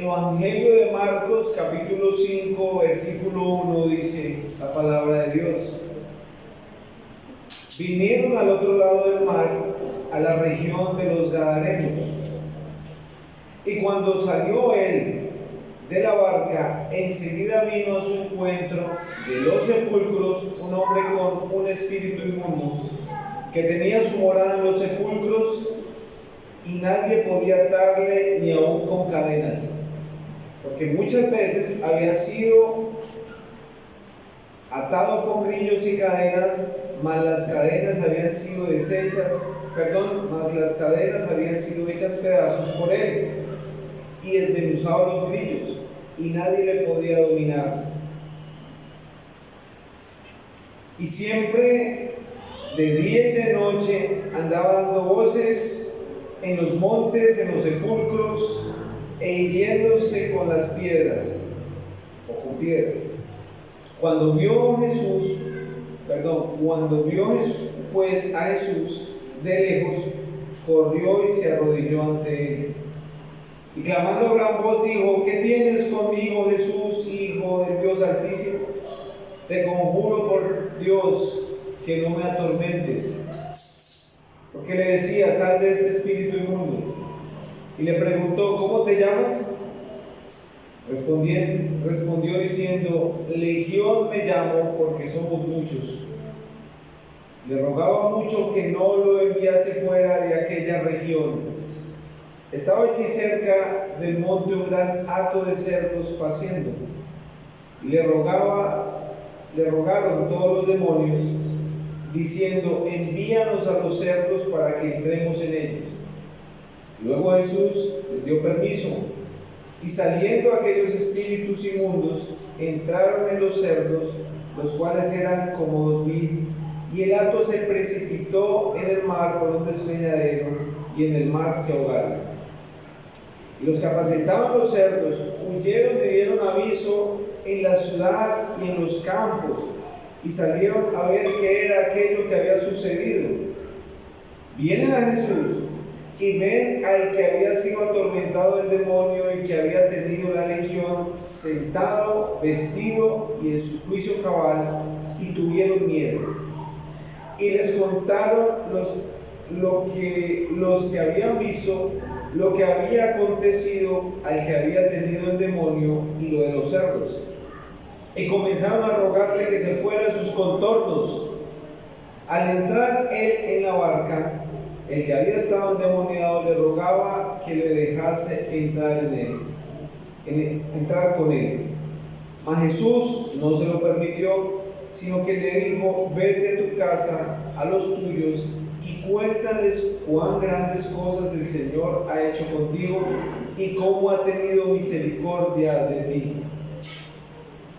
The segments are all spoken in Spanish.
Evangelio de Marcos, capítulo 5, versículo 1, dice la palabra de Dios. Vinieron al otro lado del mar, a la región de los Gadarenos. Y cuando salió él de la barca, enseguida vino a su encuentro de los sepulcros un hombre con un espíritu inmundo, que tenía su morada en los sepulcros, y nadie podía atarle ni aun con cadenas, porque muchas veces había sido atado con grillos y cadenas, mas las cadenas habían sido hechas pedazos por él, y desmenuzaba los grillos, y nadie le podía dominar. Y siempre de día y de noche andaba dando voces en los montes, en los sepulcros, e hiriéndose con las piedras, o con piedras. Cuando vio pues a Jesús de lejos, corrió y se arrodilló ante él. Y clamando a gran voz dijo: ¿Qué tienes conmigo, Jesús, Hijo del Dios Altísimo? Te conjuro por Dios que no me atormentes. Porque le decía: sal de este espíritu inmundo. Y le preguntó: ¿cómo te llamas? Respondió diciendo: Legión me llamo, porque somos muchos. Le rogaba mucho que no lo enviase fuera de aquella región. Estaba allí cerca del monte un gran hato de cerdos paciendo, y le rogaron todos los demonios, diciendo: envíanos a los cerdos para que entremos en ellos. Luego Jesús les dio permiso, y saliendo aquellos espíritus inmundos, entraron en los cerdos, los cuales eran como 2000, y el hato se precipitó en el mar por un despeñadero, y en el mar se ahogaron. Y los que apacentaban los cerdos huyeron y dieron aviso en la ciudad y en los campos, y salieron a ver qué era aquello que había sucedido. Vienen a Jesús y ven al que había sido atormentado del demonio y que había tenido la legión, sentado, vestido y en su juicio cabal, y tuvieron miedo. Y les contaron los que habían visto lo que había acontecido al que había tenido el demonio y lo de los cerdos. Y comenzaron a rogarle que se fuera a sus contornos. Al entrar él en la barca, el que había estado endemoniado le rogaba que le dejase entrar con él. Mas Jesús no se lo permitió, sino que le dijo: vete a tu casa, a los tuyos, y cuéntales cuán grandes cosas el Señor ha hecho contigo y cómo ha tenido misericordia de ti.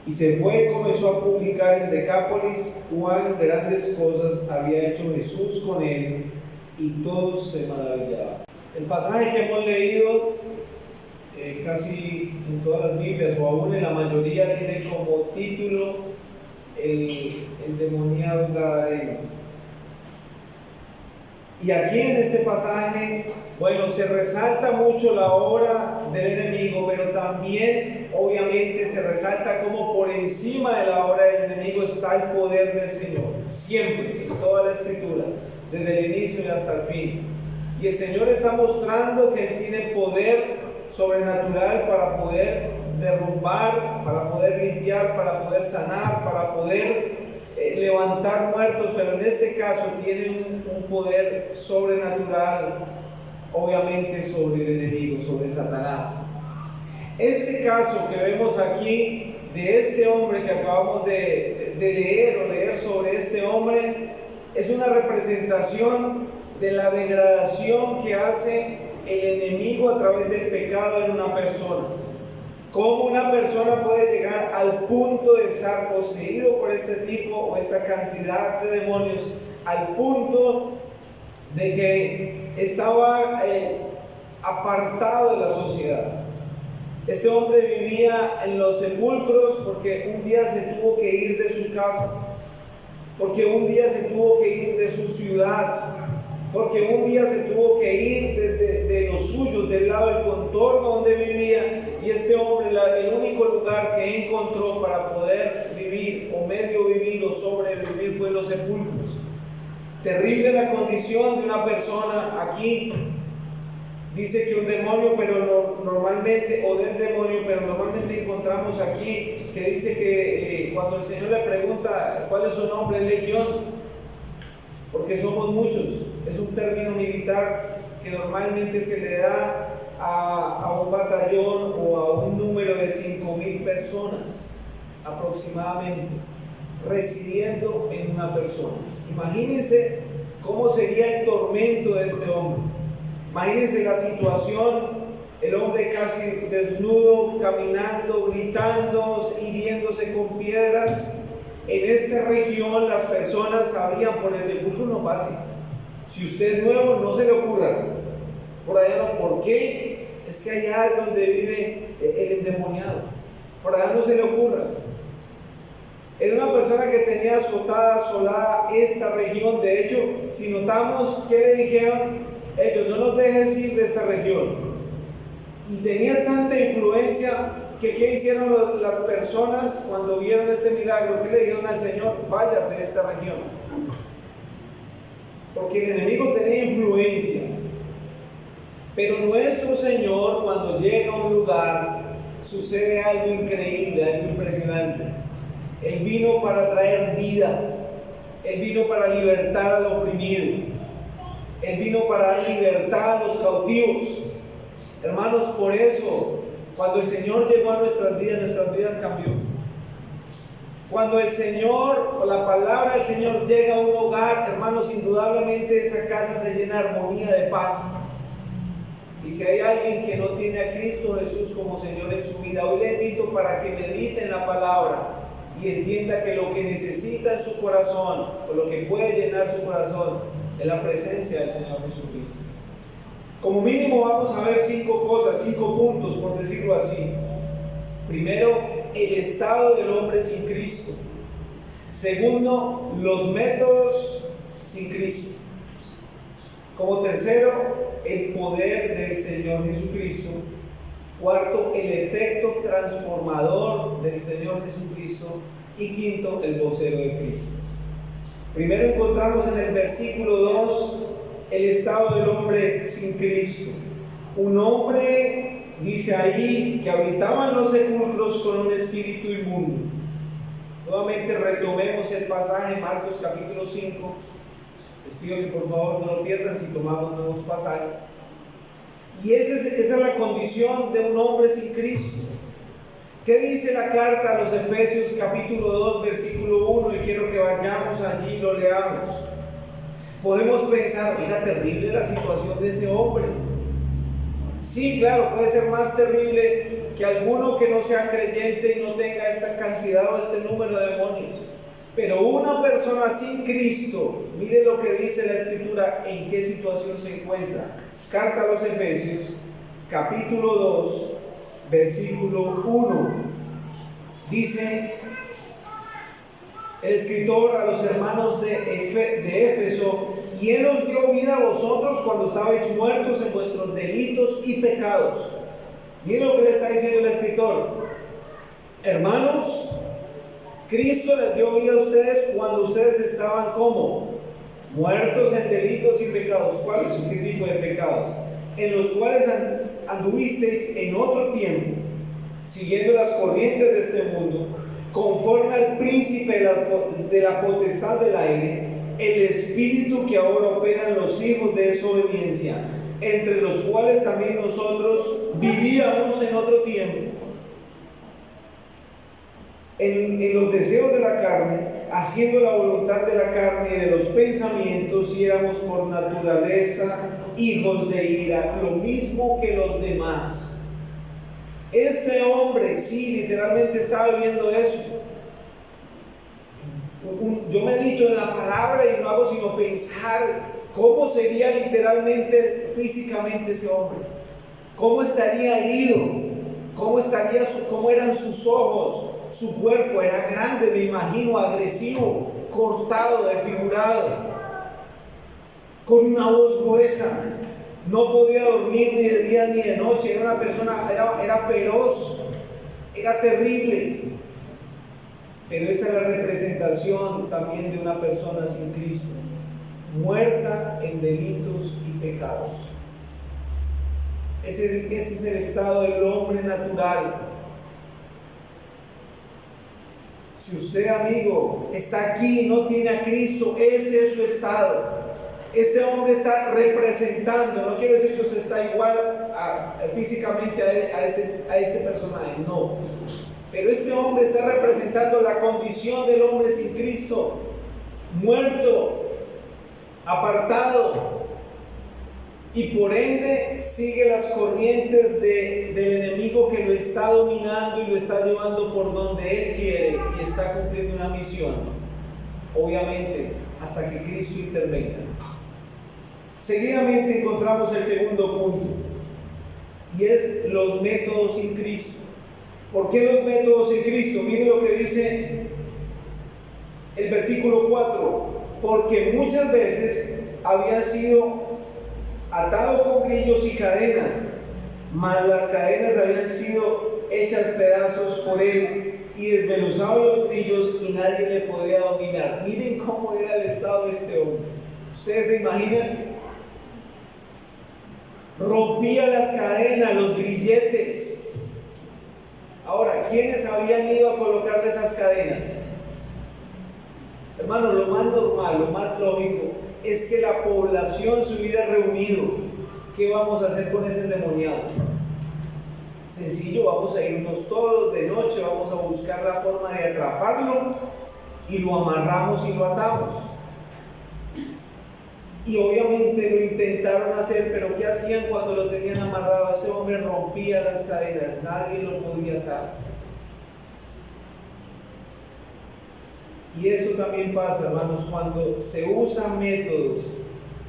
Y se fue y comenzó a publicar en Decápolis cuán grandes cosas había hecho Jesús con él, y todos se maravillaban. El pasaje que hemos leído casi en todas las Biblias, o aún en la mayoría, tiene como título el endemoniado gadareno. Y aquí en este pasaje, se resalta mucho la obra del enemigo, pero también obviamente se resalta cómo por encima de la obra del enemigo está el poder del Señor, siempre, en toda la Escritura, desde el inicio y hasta el fin. Y el Señor está mostrando que Él tiene poder sobrenatural para poder derrumbar, para poder limpiar, para poder sanar, para poder levantar muertos, pero en este caso tiene un poder sobrenatural, obviamente, sobre el enemigo, sobre Satanás. Este caso que vemos aquí de este hombre que acabamos de leer sobre este hombre, es una representación de la degradación que hace el enemigo a través del pecado en una persona. ¿Cómo una persona puede llegar al punto de estar poseído por este tipo o esta cantidad de demonios, al punto de que estaba apartado de la sociedad? Este hombre vivía en los sepulcros porque un día se tuvo que ir de su casa, porque un día se tuvo que ir de su ciudad, porque un día se tuvo que ir de los suyos, del lado del contorno donde vivía, y este hombre, el único lugar que encontró para poder vivir, o medio vivir, o sobrevivir, fue los sepulcros. Terrible la condición de una persona aquí. Dice que un demonio, pero normalmente, o del demonio, pero normalmente encontramos aquí, que dice que cuando el Señor le pregunta cuál es su nombre, es legión, porque somos muchos. Es un término militar que normalmente se le da a un batallón o a un número de 5,000 personas aproximadamente, residiendo en una persona. Imagínense cómo sería el tormento de este hombre. Imagínense la situación, el hombre casi desnudo, caminando, gritando, hiriéndose con piedras. En esta región las personas sabían, por el sepulcro no pase. Si usted es nuevo, no se le ocurra. Por allá no, ¿por qué? Es que allá es donde vive el endemoniado. Por allá no se le ocurra. Era una persona que tenía asolada esta región. De hecho, si notamos, ¿qué le dijeron? Ellos: no nos dejes ir de esta región. Y tenía tanta influencia que ¿qué hicieron las personas cuando vieron este milagro? ¿Qué le dijeron al Señor? Váyase de esta región. Porque el enemigo tenía influencia. Pero nuestro Señor, cuando llega a un lugar, sucede algo increíble, algo impresionante. Él vino para traer vida. Él vino para libertar al oprimido. Él vino para dar libertad a los cautivos. Hermanos, por eso, cuando el Señor llegó a nuestras vidas cambió. Cuando el Señor, o la palabra del Señor llega a un hogar, hermanos, indudablemente esa casa se llena de armonía, de paz. Y si hay alguien que no tiene a Cristo Jesús como Señor en su vida, hoy le invito para que medite en la palabra y entienda que lo que necesita en su corazón, o lo que puede llenar su corazón, es la presencia del Señor Jesucristo. Como mínimo vamos a ver 5 cosas, 5 puntos, por decirlo así. Primero, el estado del hombre sin Cristo. Segundo, los métodos sin Cristo. Como tercero, el poder del Señor Jesucristo. Cuarto, el efecto transformador del Señor Jesucristo. Y quinto, el vocero de Cristo. Primero encontramos en el versículo 2 el estado del hombre sin Cristo. Un hombre, dice ahí, que habitaba en los sepulcros con un espíritu inmundo. Nuevamente retomemos el pasaje, Marcos capítulo 5. Les pido que por favor no lo pierdan si tomamos nuevos pasajes. Y esa es la condición de un hombre sin Cristo. ¿Qué dice la carta a los Efesios capítulo 2 versículo 1? Y quiero que vayamos allí y lo leamos. Podemos pensar: mira, terrible la situación de ese hombre. Sí, claro, puede ser más terrible que alguno que no sea creyente y no tenga esta cantidad o este número de demonios. Pero una persona sin Cristo, mire lo que dice la Escritura, en qué situación se encuentra. Carta a los Efesios, capítulo 2, versículo 1. Dice el escritor a los hermanos de Éfeso: y Él os dio vida a vosotros cuando estabais muertos en vuestros delitos y pecados. Miren lo que le está diciendo el escritor. Hermanos, Cristo les dio vida a ustedes cuando ustedes estaban como muertos en delitos y pecados. ¿Cuáles? ¿Qué tipo de pecados? En los cuales anduvisteis en otro tiempo, siguiendo las corrientes de este mundo, conforme al príncipe de la potestad del aire, el espíritu que ahora opera en los hijos de desobediencia, entre los cuales también nosotros vivíamos en otro tiempo, en los deseos de la carne, haciendo la voluntad de la carne y de los pensamientos, y éramos por naturaleza hijos de ira, lo mismo que los demás. Este hombre, sí, literalmente estaba viviendo eso. Yo medito en la palabra y no hago sino pensar cómo sería literalmente, físicamente ese hombre. Cómo estaría herido, cómo eran sus ojos. Su cuerpo era grande, me imagino, agresivo, cortado, desfigurado. con una voz gruesa, no podía dormir ni de día ni de noche, era una persona, era feroz, era terrible. Pero esa es la representación también de una persona sin Cristo, muerta en delitos y pecados. Ese es el estado del hombre natural. Si usted, amigo, está aquí y no tiene a Cristo, ese es su estado. Este hombre está representando, no quiero decir que usted está igual físicamente a este personaje, no. Pero este hombre está representando la condición del hombre sin Cristo, muerto, apartado, y por ende sigue las corrientes del enemigo que lo está dominando y lo está llevando por donde él quiere y está cumpliendo una misión, obviamente hasta que Cristo intervenga. Seguidamente encontramos el segundo punto, y es los métodos sin Cristo. ¿Por qué los métodos sin Cristo? Miren lo que dice el versículo 4: porque muchas veces había sido atado con grillos y cadenas, mas las cadenas habían sido hechas pedazos por él y desmenuzados los grillos y nadie le podía dominar. Miren cómo era el estado de este hombre. ¿Ustedes se imaginan? Rompía las cadenas, los grilletes. Ahora, ¿quiénes habían ido a colocarle esas cadenas? Hermano, lo más normal, lo más lógico es que la población se hubiera reunido. ¿Qué vamos a hacer con ese endemoniado? Sencillo, vamos a irnos todos de noche, vamos a buscar la forma de atraparlo y lo amarramos y lo atamos. Y obviamente lo intentaron hacer, pero ¿qué hacían cuando lo tenían amarrado? Ese hombre rompía las cadenas, nadie lo podía atar. Y eso también pasa, hermanos, cuando se usan métodos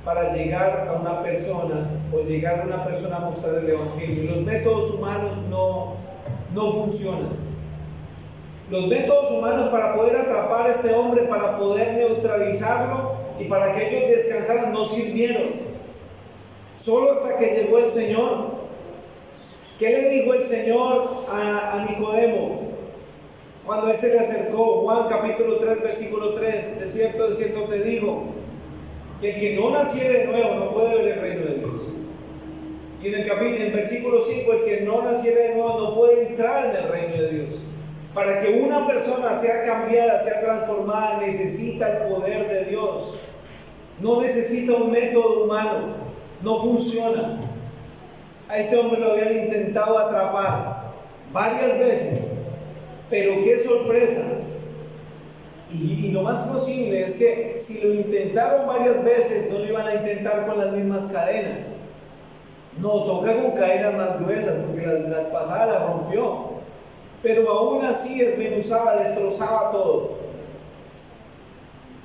para llegar a una persona o llegar a una persona a mostrar el evangelio. Los métodos humanos no funcionan. Los métodos humanos para poder atrapar a ese hombre, para poder neutralizarlo y para que ellos descansaran, no sirvieron. Solo hasta que llegó el Señor. ¿Qué le dijo el Señor a Nicodemo? Cuando él se le acercó, Juan capítulo 3, versículo 3, de cierto te digo, que el que no naciere de nuevo no puede ver el reino de Dios. Y en el versículo 5, el que no naciere de nuevo no puede entrar en el reino de Dios. Para que una persona sea cambiada, sea transformada, necesita el poder de Dios. No necesita un método humano, no funciona. A este hombre lo habían intentado atrapar varias veces. Pero qué sorpresa, y lo más posible es que si lo intentaron varias veces no lo iban a intentar con las mismas cadenas. No, toca con cadenas más gruesas porque las pasadas las rompió, pero aún así desmenuzaba, destrozaba todo.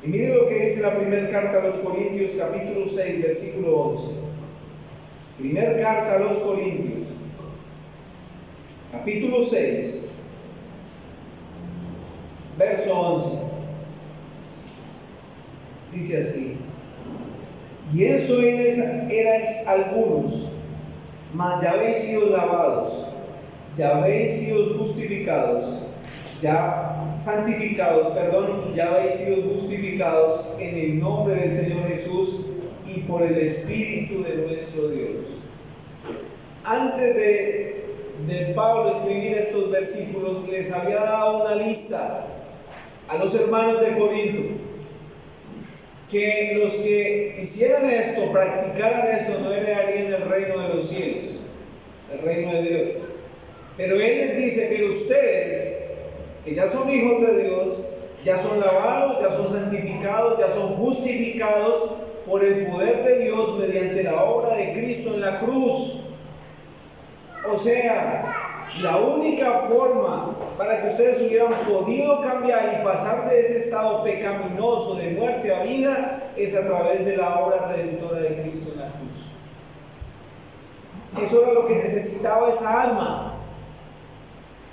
Y miren lo que dice la primera carta a los Corintios capítulo 6 versículo 11. Primera carta a los Corintios capítulo 6 verso 11, dice así: y eso erais algunos, mas ya habéis sido lavados, ya habéis sido justificados, ya santificados, y ya habéis sido justificados en el nombre del Señor Jesús y por el Espíritu de nuestro Dios. Antes de Pablo escribir estos versículos, les había dado una lista a los hermanos de Corinto, que los que hicieran esto, practicaran esto, no heredarían el reino de los cielos, el reino de Dios. Pero él les dice: pero ustedes, que ya son hijos de Dios, ya son lavados, ya son santificados, ya son justificados por el poder de Dios mediante la obra de Cristo en la cruz. O sea, la única forma para que ustedes hubieran podido cambiar y pasar de ese estado pecaminoso de muerte a vida es a través de la obra redentora de Cristo en la cruz. Eso era lo que necesitaba esa alma.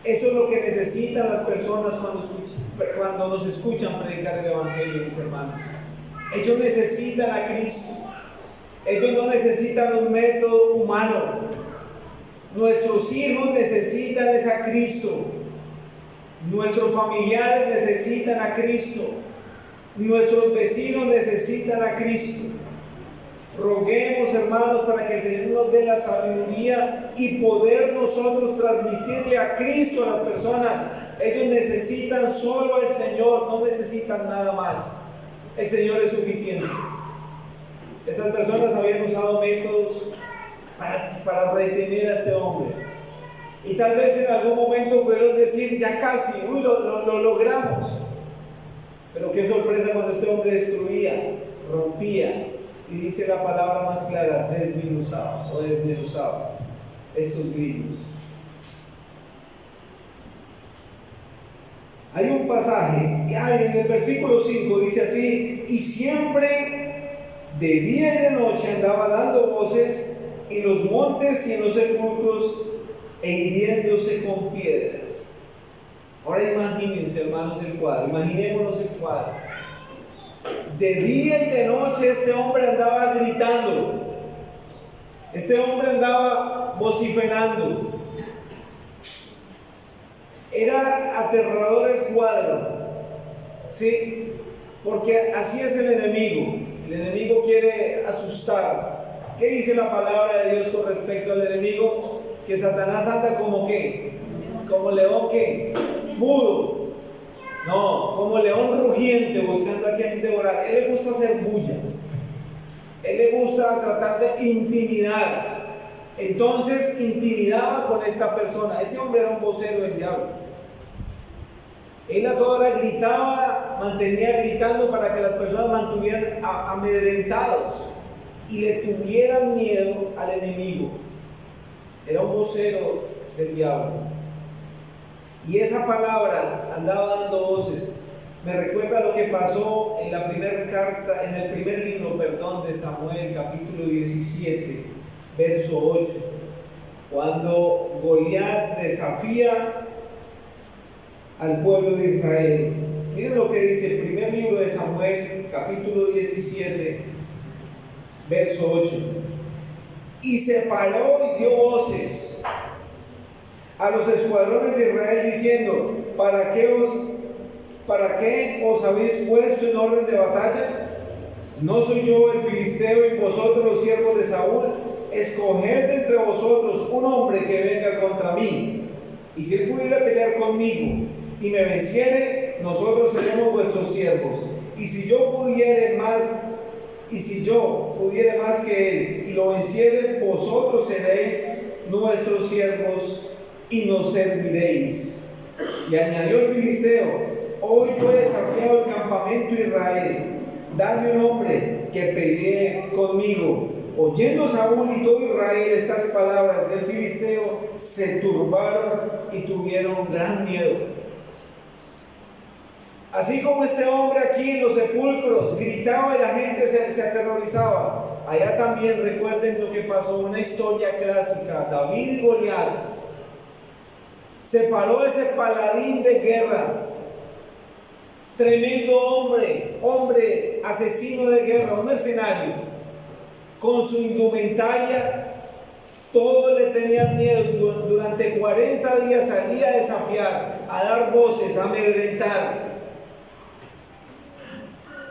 Eso es lo que necesitan las personas cuando nos escuchan predicar el evangelio, mis hermanos. Ellos necesitan a Cristo. Ellos no necesitan un método humano. Nuestros hijos necesitan es a Cristo. Nuestros familiares necesitan a Cristo. Nuestros vecinos necesitan a Cristo. Roguemos, hermanos, para que el Señor nos dé la sabiduría y poder nosotros transmitirle a Cristo a las personas. Ellos necesitan solo al Señor, no necesitan nada más. El Señor es suficiente. Estas personas habían usado métodos para retener a este hombre. Y tal vez en algún momento pudieron decir, ya casi, lo logramos. Pero qué sorpresa cuando este hombre destruía, rompía, y dice la palabra más clara, desmenuzaba estos grillos. Hay un pasaje, en el versículo 5 dice así: y siempre de día y de noche andaba dando voces en los montes y en los sepulcros e hiriéndose con piedras. Ahora imagínense, hermanos, el cuadro, imaginémonos el cuadro. De día y de noche este hombre andaba gritando, este hombre andaba vociferando. Era aterrador el cuadro, ¿sí? Porque así es el enemigo. El enemigo quiere asustar. ¿Qué dice la palabra de Dios con respecto al enemigo? Que Satanás anda como ¿qué? Como león ¿qué? Mudo. No, como león rugiente buscando a quien devorar. Él le gusta hacer bulla. Él le gusta tratar de intimidar. Entonces intimidaba con esta persona. Ese hombre era un vocero del diablo. Él a toda hora gritaba, mantenía gritando para que las personas mantuvieran amedrentados y le tuvieran miedo al enemigo. Era un vocero del diablo. Y esa palabra andaba dando voces. Me recuerda lo que pasó en la primera carta, en el primer libro, de Samuel, capítulo 17, verso 8, cuando Goliat desafía al pueblo de Israel. Miren lo que dice el primer libro de Samuel, capítulo 17, verso 8. Y se paró y dio voces a los escuadrones de Israel diciendo: ¿Para qué os habéis puesto en orden de batalla? ¿No soy yo el filisteo y vosotros los siervos de Saúl? Escoged de entre vosotros un hombre que venga contra mí, y si él pudiera pelear conmigo y me venciere, nosotros seremos vuestros siervos. Y si yo pudiere más que él y lo venciere, vosotros seréis nuestros siervos y nos serviréis. Y añadió el filisteo: hoy yo he desafiado el campamento de Israel, dame un hombre que pelee conmigo. Oyendo Saúl y todo Israel estas palabras del filisteo, se turbaron y tuvieron gran miedo. Así como este hombre aquí en los sepulcros gritaba y la gente se aterrorizaba, allá también recuerden lo que pasó, una historia clásica: David y Goliat. Se paró ese paladín de guerra, tremendo hombre asesino de guerra, un mercenario, con su indumentaria. Todos le tenían miedo. Durante 40 días salía a desafiar, a dar voces, a amedrentar.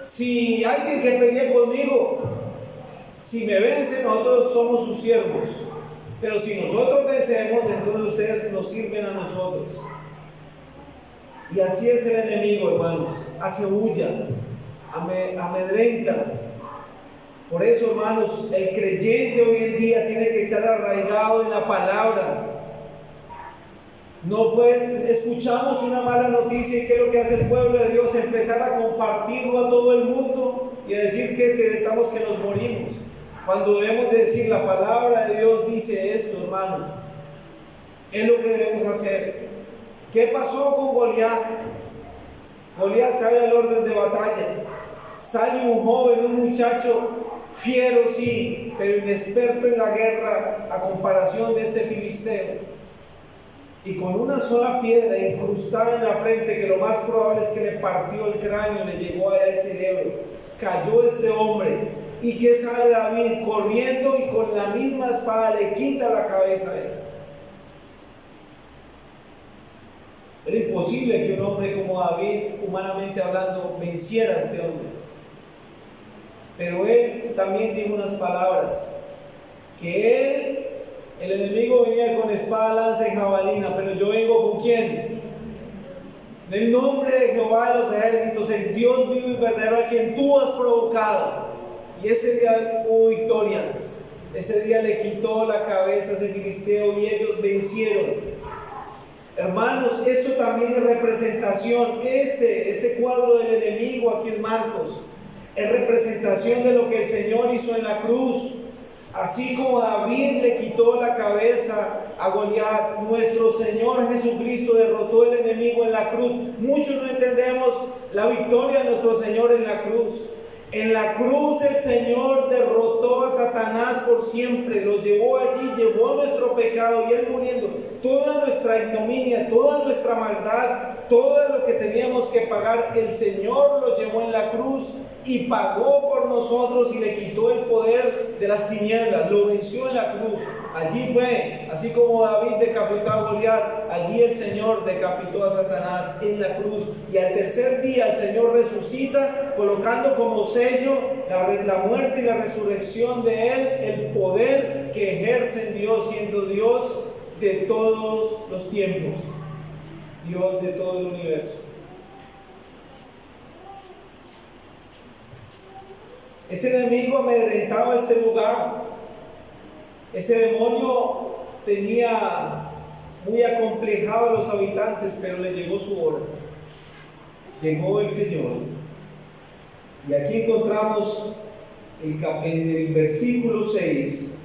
Si alguien que pelee conmigo, si me vence, nosotros somos sus siervos. Pero si nosotros vencemos, entonces ustedes nos sirven a nosotros. Y así es el enemigo, hermanos. Hace bulla, amedrenta. Por eso, hermanos, el creyente hoy en día tiene que estar arraigado en la palabra. No escuchamos una mala noticia y ¿qué es lo que hace el pueblo de Dios? Empezar a compartirlo a todo el mundo y a decir que estamos que nos morimos. Cuando debemos decir: la palabra de Dios dice esto, hermanos. Es lo que debemos hacer. ¿Qué pasó con Goliat? Goliat sale al orden de batalla. Sale un joven, un muchacho fiero, sí, pero inexperto en la guerra a comparación de este filisteo. Y con una sola piedra incrustada en la frente, que lo más probable es que le partió el cráneo, le llegó allá el cerebro, cayó este hombre ¿Y qué sale David? Corriendo y con la misma espada le quita la cabeza a él. Era imposible que un hombre como David, humanamente hablando, venciera a este hombre. Pero él también dijo unas palabras, que él, el enemigo venía con espada, lanza y jabalina, pero yo vengo ¿con quién? En el nombre de Jehová de los ejércitos, el Dios vivo y verdadero a quien tú has provocado. Y ese día hubo victoria. Ese día le quitó la cabeza a ese filisteo y ellos vencieron. Hermanos, esto también es representación. Este cuadro del enemigo aquí en Marcos es representación de lo que el Señor hizo en la cruz. Así como David le quitó la cabeza a Goliat, nuestro Señor Jesucristo derrotó el enemigo en la cruz. Muchos no entendemos la victoria de nuestro Señor en la cruz. En la cruz el Señor derrotó a Satanás por siempre, lo llevó allí, llevó nuestro pecado y Él muriendo, toda nuestra ignominia, toda nuestra maldad, todo lo que teníamos que pagar, el Señor lo llevó en la cruz y pagó por nosotros y le quitó el poder de las tinieblas, lo venció en la cruz. Allí fue, así como David decapitó a Goliat, allí el Señor decapitó a Satanás en la cruz. Y al tercer día el Señor resucita, colocando como sello la muerte y la resurrección de Él, el poder que ejerce en Dios, siendo Dios de todos los tiempos, Dios de todo el universo. Ese enemigo amedrentaba este lugar. Ese demonio tenía muy acomplejado a los habitantes, pero le llegó su hora. Llegó el Señor. Y aquí encontramos en el versículo 6,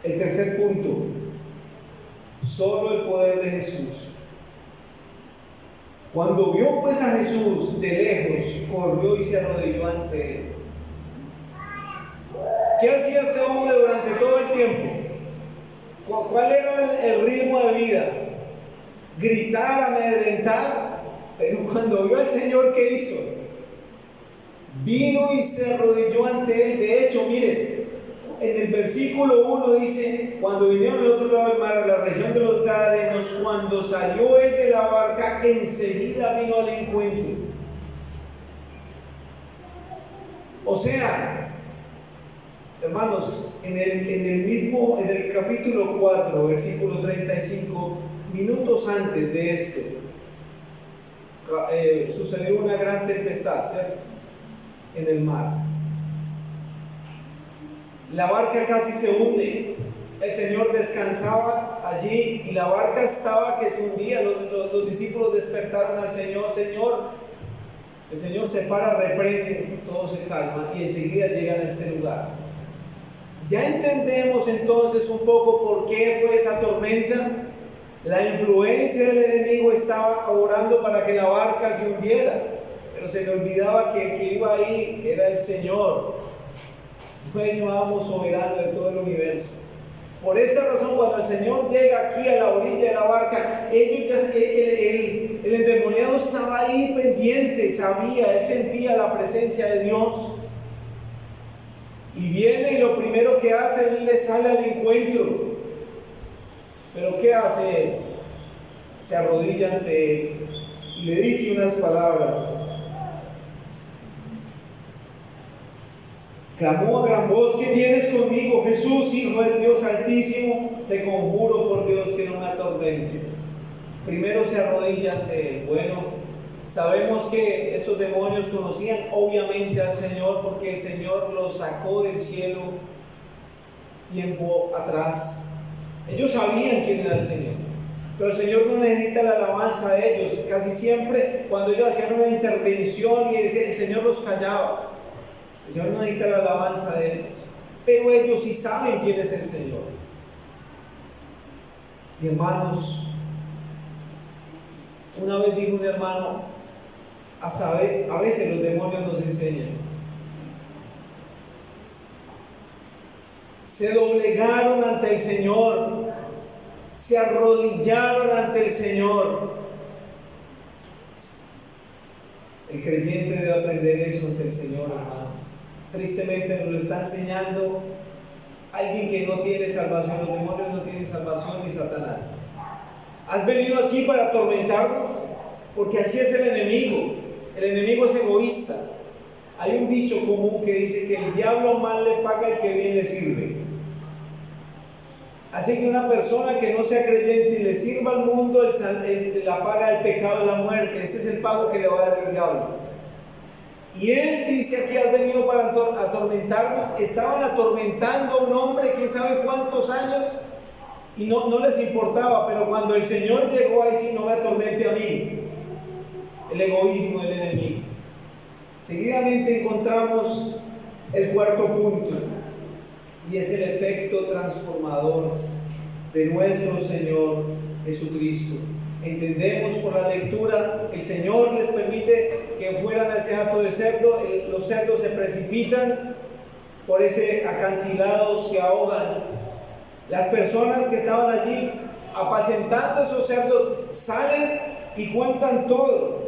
el tercer punto. Solo el poder de Jesús. Cuando vio pues a Jesús de lejos, corrió y se arrodilló ante él. ¿Qué hacía este hombre durante todo el tiempo? ¿Cuál era el ritmo de vida? Gritar, amedrentar. Pero cuando vio al Señor, ¿qué hizo? Vino y se arrodilló ante él. De hecho, miren, en el versículo 1 dice: cuando vinieron al otro lado del mar, a la región de los Gadarenos, cuando salió él de la barca, enseguida vino al encuentro. O sea, hermanos, en el capítulo 4, versículo 35, minutos antes de esto, sucedió una gran tempestad, ¿cierto? En el mar. La barca casi se hunde. El Señor descansaba allí y la barca estaba que se hundía. Los discípulos despertaron al Señor. Señor, el Señor se para, reprende, todo se calma y enseguida llegan a este lugar. Ya entendemos entonces un poco por qué fue esa tormenta. La influencia del enemigo estaba orando para que la barca se hundiera, pero se le olvidaba que el que iba ahí era el Señor, dueño, amo, soberano de todo el universo. Por esta razón, cuando el Señor llega aquí a la orilla de la barca, el endemoniado estaba ahí pendiente, sabía, él sentía la presencia de Dios. Y viene y lo primero que hace, él le sale al encuentro. Pero ¿qué hace él? Se arrodilla ante él y le dice unas palabras. Clamó a gran voz: ¿qué tienes conmigo, Jesús, Hijo del Dios Altísimo? Te conjuro por Dios que no me atormentes. Primero se arrodilla ante él. Bueno, sabemos que estos demonios conocían obviamente al Señor, porque el Señor los sacó del cielo tiempo atrás. Ellos sabían quién era el Señor, pero el Señor no necesita la alabanza de ellos. Casi siempre cuando ellos hacían una intervención y decían, el Señor los callaba. El Señor no necesita la alabanza de ellos, pero ellos sí saben quién es el Señor. Y hermanos, una vez dijo un hermano, hasta a veces los demonios nos enseñan. Se doblegaron ante el Señor, se arrodillaron ante el Señor. El creyente debe aprender eso ante el Señor, hermanos. tristemente nos lo está enseñando alguien que no tiene salvación. Los demonios no tienen salvación, ni Satanás. ¿Has venido aquí para atormentarnos? Porque así es el enemigo. El enemigo es egoísta. Hay un dicho común que dice que el diablo mal le paga al que bien le sirve. Así que una persona que no sea creyente y le sirva al mundo, la paga del pecado y la muerte. Ese es el pago que le va a dar el diablo. Y él dice aquí: has venido para atormentarnos. Estaban atormentando a un hombre, quién sabe cuántos años, y no les importaba. Pero cuando el Señor llegó, ahí sí: no me atormente a mí. El egoísmo del enemigo. Seguidamente encontramos el cuarto punto, y es el efecto transformador de nuestro Señor Jesucristo. Entendemos por la lectura, el Señor les permite que fueran a ese hato de cerdo. Los cerdos se precipitan por ese acantilado, se ahogan. Las personas que estaban allí apacentando esos cerdos salen y cuentan todo.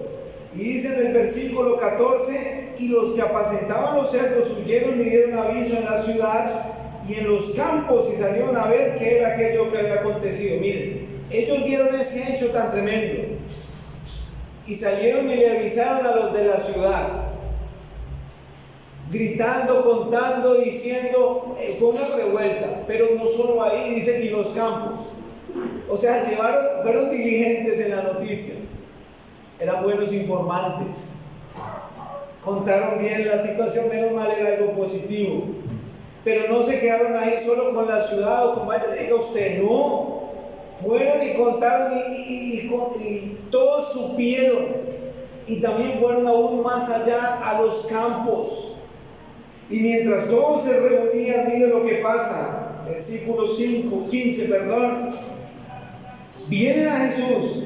Y dice en el versículo 14: y los que apacentaban los cerdos huyeron y dieron aviso en la ciudad y en los campos, y salieron a ver qué era aquello que había acontecido. Miren, ellos vieron ese hecho tan tremendo y salieron y le avisaron a los de la ciudad, gritando, contando, diciendo, fue una revuelta. Pero no solo ahí, dice, y los campos. O sea, fueron diligentes en la noticia. Eran buenos informantes, contaron bien la situación. Menos mal, era algo positivo. Pero no se quedaron ahí solo con la ciudad o con vaya, diga usted, no. Fueron y contaron y todos supieron. Y también fueron aún más allá, a los campos. Y mientras todos se reunían, mire lo que pasa. Versículo 15, vienen a Jesús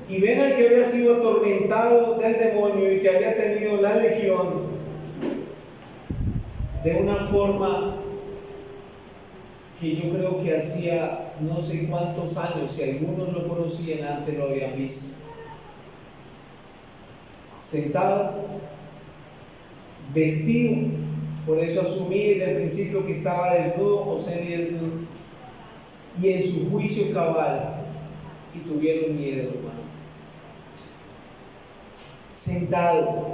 y ven al que había sido atormentado del demonio y que había tenido la legión, de una forma que yo creo que hacía no sé cuántos años, si algunos lo conocían antes, lo habían visto. Sentado, vestido, por eso asumí desde el principio que estaba desnudo o semidesnudo, y en su juicio cabal, y tuvieron miedo, hermano. Sentado,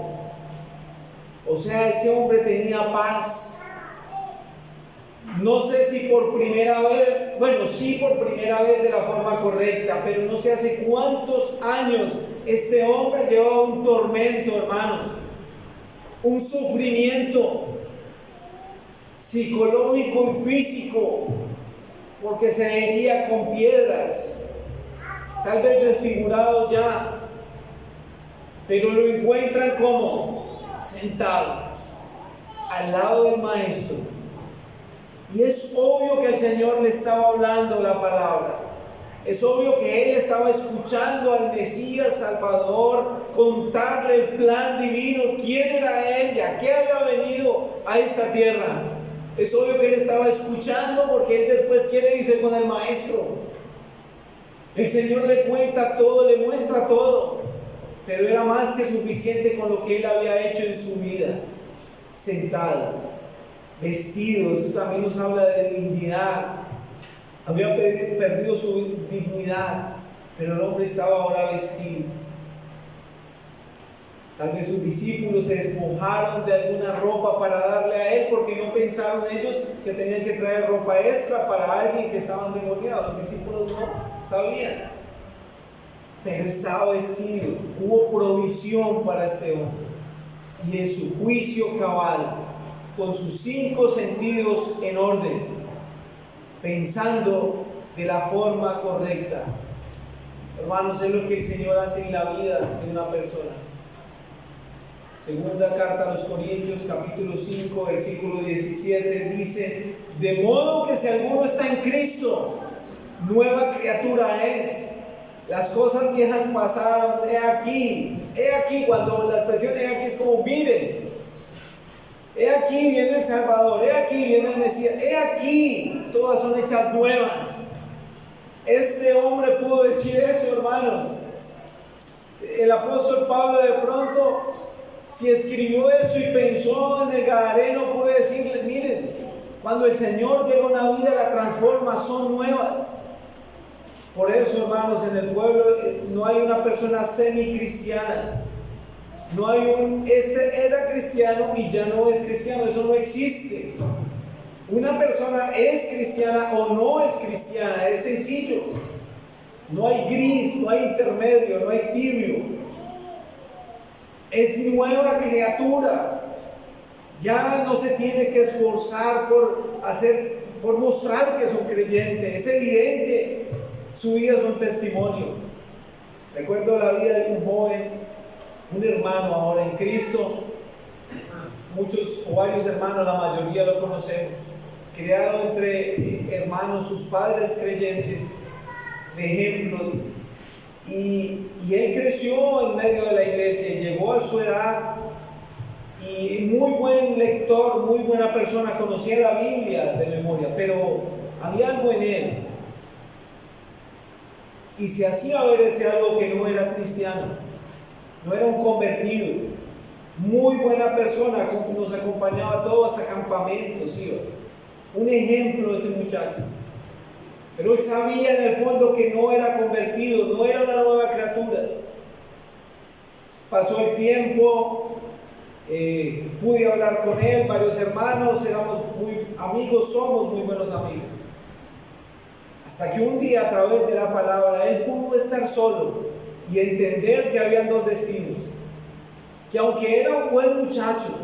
o sea, ese hombre tenía paz. No sé si por primera vez, bueno, sí, por primera vez de la forma correcta, pero no sé hace cuántos años este hombre llevaba un tormento, hermanos, un sufrimiento psicológico y físico, porque se hería con piedras, tal vez desfigurado ya, pero lo encuentran como sentado al lado del maestro. Y es obvio que el Señor le estaba hablando la palabra. Es obvio que él estaba escuchando al Mesías Salvador contarle el plan divino, quién era él, de a qué había venido a esta tierra. Es obvio que él estaba escuchando, porque él después quiere irse con el maestro. El Señor le cuenta todo, le muestra todo, pero era más que suficiente con lo que él había hecho en su vida. Sentado, vestido, esto también nos habla de dignidad. Había perdido su dignidad, pero el hombre estaba ahora vestido. Tal vez sus discípulos se despojaron de alguna ropa para darle a él, porque no pensaron ellos que tenían que traer ropa extra para alguien que estaba endemoniado. Los discípulos no sabían, pero estaba vestido. Hubo provisión para este hombre, y en su juicio cabal, con sus 5 sentidos en orden, pensando de la forma correcta. Hermanos, es lo que el Señor hace en la vida de una persona. Segunda carta a los Corintios, capítulo 5, versículo 17, dice: de modo que si alguno está en Cristo, nueva criatura es. Las cosas viejas pasaron, he aquí, cuando la expresión he aquí es como miren. He aquí viene el Salvador, he aquí viene el Mesías, he aquí, todas son hechas nuevas. Este hombre pudo decir eso, hermanos. El apóstol Pablo de pronto Si escribió eso y pensó en el Gadareno, puede decirle, miren, cuando el Señor llega a una vida, la transforma, son nuevas. Por eso, hermanos, en el pueblo no hay una persona semi-cristiana. No hay este era cristiano y ya no es cristiano, eso no existe. Una persona es cristiana o no es cristiana, es sencillo. No hay gris, no hay intermedio, no hay tibio. Es nueva criatura. Ya no se tiene que esforzar por mostrar que es un creyente. Es evidente. Su vida es un testimonio. Recuerdo la vida de un joven, un hermano ahora en Cristo. Muchos o varios hermanos, la mayoría lo conocemos. Criado entre hermanos, sus padres creyentes, de ejemplo. Y él creció en medio de la iglesia, llegó a su edad y muy buen lector, muy buena persona, conocía la Biblia de memoria, pero había algo en él y se hacía ver ese algo que no era cristiano, no era un convertido. Muy buena persona, nos acompañaba a todos hasta campamentos, iba. Un ejemplo de ese muchacho. Pero él sabía en el fondo que no era convertido, no era una nueva criatura. Pasó el tiempo, pude hablar con él, varios hermanos, éramos muy amigos, somos muy buenos amigos. Hasta que un día, a través de la palabra, él pudo estar solo y entender que habían dos destinos. Que aunque era un buen muchacho,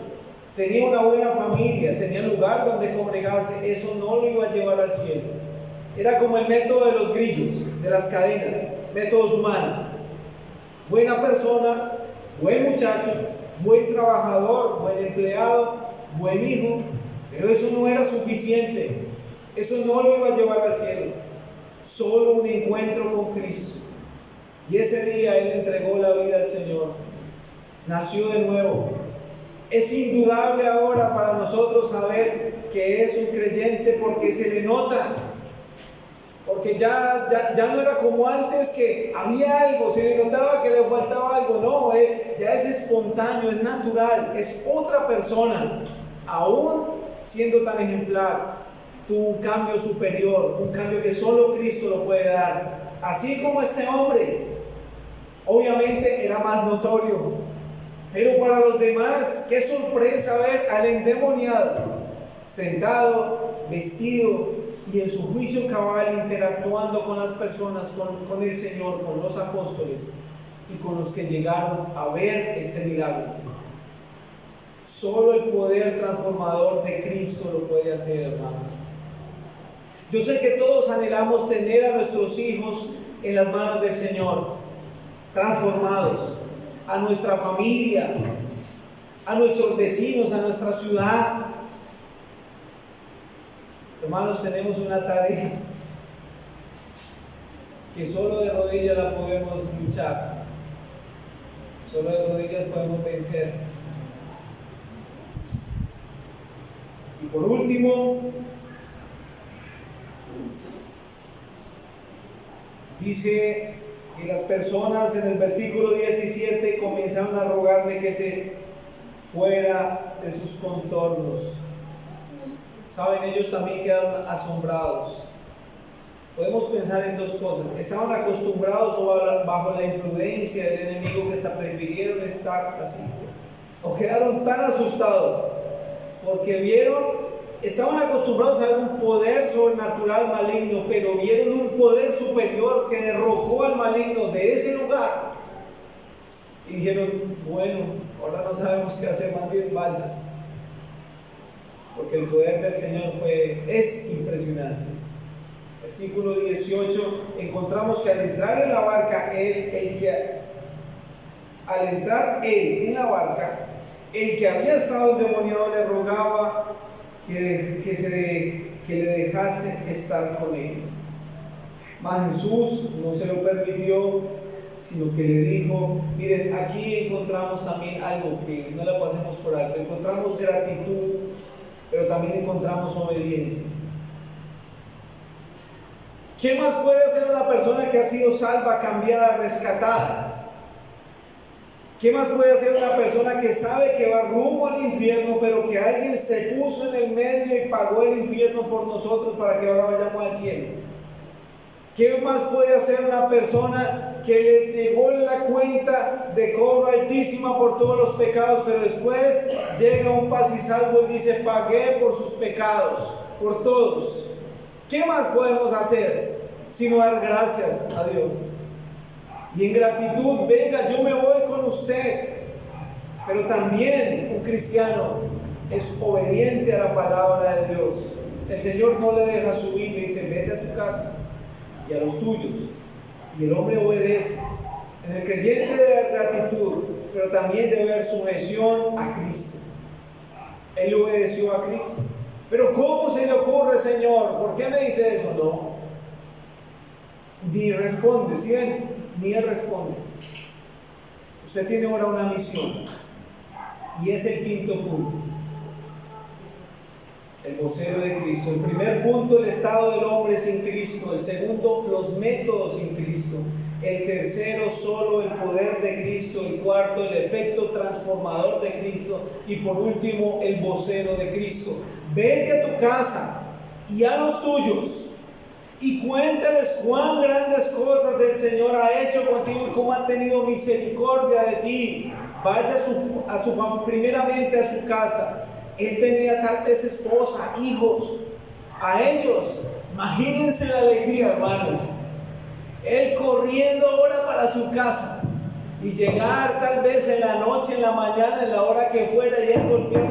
tenía una buena familia, tenía lugar donde congregarse, eso no lo iba a llevar al cielo. Era como el método de los grillos, de las cadenas, métodos humanos. Buena persona, buen muchacho, buen trabajador, buen empleado, buen hijo, pero eso no era suficiente. Eso no lo iba a llevar al cielo. Solo un encuentro con Cristo. Y ese día él entregó la vida al Señor. Nació de nuevo. Es indudable ahora para nosotros saber que es un creyente porque se le nota. Porque ya no era como antes, que había algo, se le notaba que le faltaba algo. No, ya es espontáneo, es natural, es otra persona. Aún siendo tan ejemplar, tuvo un cambio superior, un cambio que solo Cristo lo puede dar. Así como este hombre, obviamente era más notorio, pero para los demás, qué sorpresa ver al endemoniado sentado, vestido y en su juicio cabal, interactuando con las personas, con el Señor, con los apóstoles y con los que llegaron a ver este milagro. Solo el poder transformador de Cristo lo puede hacer, hermanos. Yo sé que todos anhelamos tener a nuestros hijos en las manos del Señor, transformados, a nuestra familia, a nuestros vecinos, a nuestra ciudad. Hermanos, tenemos una tarea que solo de rodillas la podemos luchar, solo de rodillas podemos vencer. Y por último, dice que las personas en el versículo 17 comenzaron a rogarle que se fuera de sus contornos. Saben, ellos también quedaron asombrados. Podemos pensar en dos cosas: estaban acostumbrados o bajo la influencia del enemigo que hasta prefirieron estar así, o quedaron tan asustados porque estaban acostumbrados a ver un poder sobrenatural maligno, pero vieron un poder superior que derrocó al maligno de ese lugar y dijeron: bueno, ahora no sabemos qué hacer, más bien váyanse. Porque el poder del Señor es impresionante. Versículo 18, encontramos que al entrar en la barca, el que había estado endemoniado le rogaba que le dejase estar con él. Mas Jesús no se lo permitió, sino que le dijo: miren, aquí encontramos también algo que no la pasemos por alto. Encontramos gratitud, pero también encontramos obediencia. ¿Qué más puede hacer una persona que ha sido salva, cambiada, rescatada? ¿Qué más puede hacer una persona que sabe que va rumbo al infierno, pero que alguien se puso en el medio y pagó el infierno por nosotros para que ahora vayamos al cielo? ¿Qué más puede hacer una persona que le llegó la cuenta de cobro altísima por todos los pecados, pero después llega un paz y salvo y dice: pagué por sus pecados, por todos? ¿Qué más podemos hacer sino dar gracias a Dios? Y en gratitud, venga, yo me voy con usted. Pero también un cristiano es obediente a la palabra de Dios. El Señor no le deja subir, le dice: vete a tu casa y a los tuyos. Y el hombre obedece. En el creyente debe haber gratitud, pero también debe haber sujeción a Cristo. Él obedeció a Cristo. Pero ¿cómo se le ocurre, Señor? ¿Por qué me dice eso? No. Ni responde, ¿sí ven? Ni él responde. Usted tiene ahora una misión, y es el quinto punto: el vocero de Cristo. El primer punto, el estado del hombre sin Cristo. El segundo, los métodos sin Cristo. El tercero, solo el poder de Cristo. El cuarto, el efecto transformador de Cristo. Y por último, el vocero de Cristo. Vete a tu casa y a los tuyos y cuéntales cuán grandes cosas el Señor ha hecho contigo y cómo ha tenido misericordia de ti. Vaya primeramente a su casa. Él tenía tal vez esposa, hijos. A ellos, imagínense la alegría, hermanos. Él corriendo ahora para su casa y llegar tal vez en la noche, en la mañana, en la hora que fuera, y él golpear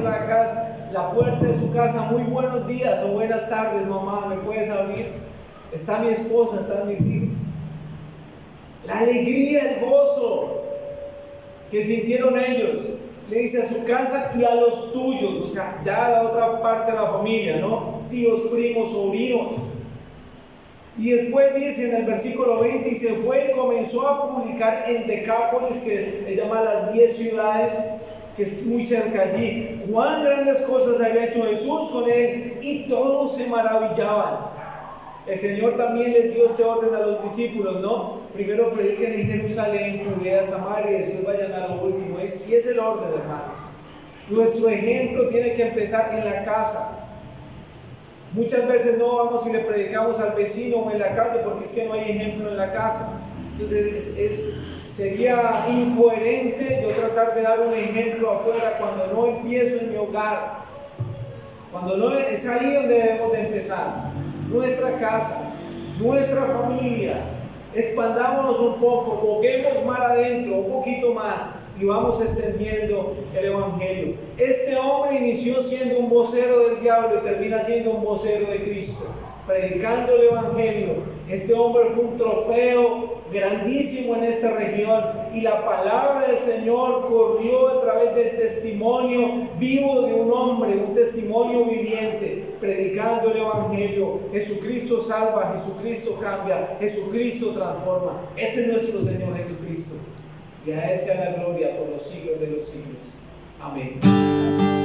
la puerta de su casa: muy buenos días o buenas tardes, mamá, ¿me puedes abrir? Está mi esposa, están mis hijos. La alegría, el gozo que sintieron ellos. Le dice: a su casa y a los tuyos, o sea, ya a la otra parte de la familia, ¿no? Tíos, primos, sobrinos. Y después dice en el versículo 20: y se fue y comenzó a publicar en Decápolis, que se llama las 10 ciudades, que es muy cerca allí, cuán grandes cosas había hecho Jesús con él, y todos se maravillaban. El Señor también les dio este orden a los discípulos, ¿no? Primero prediquen en Jerusalén, Judea, Samaria, y después vayan a lo último. Y es el orden, hermanos. Nuestro ejemplo tiene que empezar en la casa. Muchas veces no vamos y le predicamos al vecino o en la calle porque es que no hay ejemplo en la casa. Entonces sería incoherente yo tratar de dar un ejemplo afuera cuando no empiezo en mi hogar. Cuando no, es ahí donde debemos de empezar. Nuestra casa, nuestra familia. Expandámonos un poco, boguemos más adentro, un poquito más, y vamos extendiendo el Evangelio. Este hombre inició siendo un vocero del diablo y termina siendo un vocero de Cristo, predicando el Evangelio. Este hombre fue un trofeo grandísimo en esta región, y la palabra del Señor corrió a través del testimonio vivo de un hombre, un testimonio viviente, predicando el Evangelio. Jesucristo salva, Jesucristo cambia, Jesucristo transforma. Ese es nuestro Señor Jesucristo, y a Él sea la gloria por los siglos de los siglos. Amén.